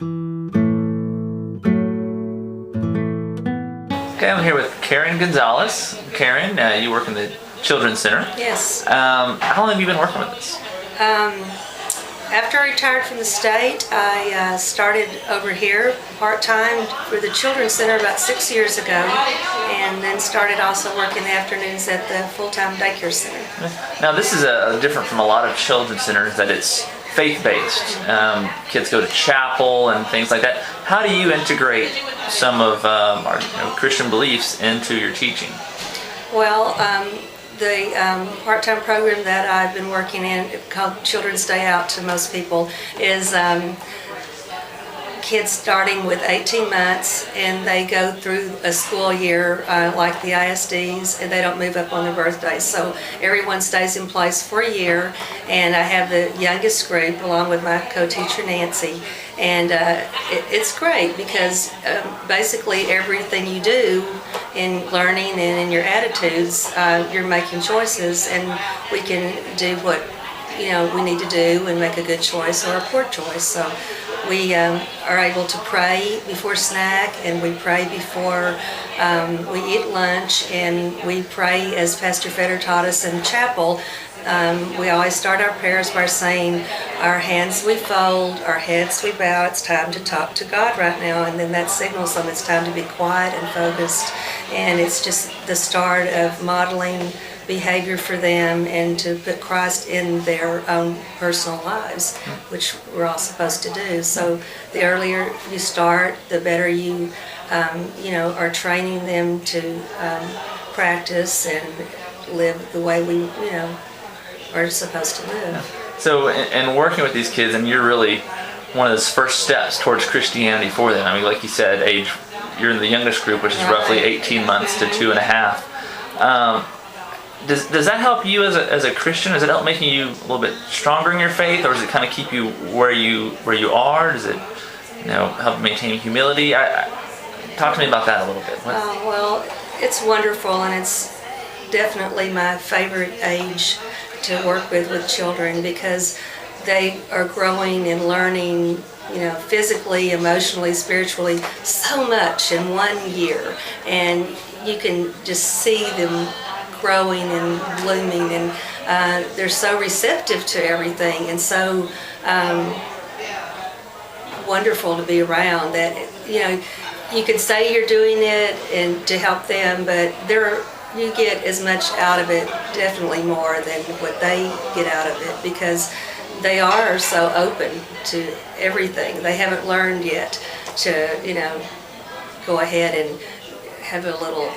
Okay, I'm here with Karen Gonzalez. Karen, you work in the Children's Center. Yes. How long have you been working with this? After I retired from the state, I started over here part-time for the Children's Center about 6 years ago, and then started also working the afternoons at the full-time daycare center. Now, this is different from a lot of children's centers that it's faith-based. Kids go to chapel and things like that. How do you integrate some of our Christian beliefs into your teaching? Well, the part-time program that I've been working in, called Children's Day Out to most people, is kids starting with 18 months, and they go through a school year like the ISDs, and they don't move up on their birthdays. So everyone stays in place for a year, and I have the youngest group along with my co-teacher Nancy, and it's great because basically everything you do in learning and in your attitudes, you're making choices, and we can do what we need to do and make a good choice or a poor choice. So we are able to pray before snack, and we pray before we eat lunch, and we pray as Pastor Feder taught us in chapel. We always start our prayers by saying, our hands we fold, our heads we bow, it's time to talk to God right now, and then that signals them it's time to be quiet and focused, and it's just the start of modeling behavior for them and to put Christ in their own personal lives, which we're all supposed to do. So the earlier you start, the better you are training them to practice and live the way we are supposed to live. So in working with these kids, and you're really one of those first steps towards Christianity for them. I mean, like you said, you're in the youngest group, which is roughly 18 months to 2.5. Does that help you as a Christian? Does it help making you a little bit stronger in your faith, or does it kind of keep you where you are? Does it help maintain humility? Talk to me about that a little bit. Well, it's wonderful, and it's definitely my favorite age to work with children, because they are growing and learning physically, emotionally, spiritually, so much in 1 year, and you can just see them growing and blooming, and they're so receptive to everything, and so wonderful to be around. That you could say you're doing it and to help them, but you get as much out of it, definitely more than what they get out of it, because they are so open to everything. They haven't learned yet to go ahead and have a little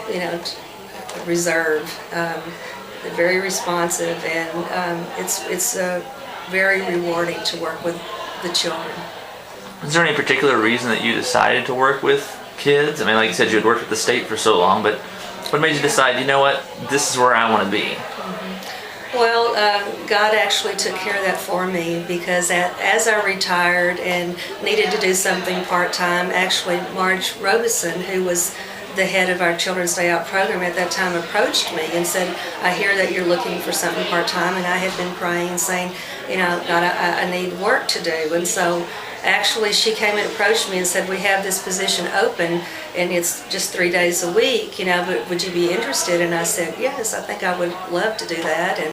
reserve. They're very responsive, and it's very rewarding to work with the children. Is there any particular reason that you decided to work with kids? I mean, like you said, you had worked with the state for so long, but what made you decide, this is where I want to be? Well, God actually took care of that for me, because as I retired and needed to do something part-time, actually Marge Robeson, who was the head of our Children's Day Out program at that time, approached me and said, I hear that you're looking for something part-time, and I had been praying, saying, God, I need work to do. And so actually she came and approached me and said, we have this position open, and it's just 3 days a week, but would you be interested? And I said, yes, I think I would love to do that.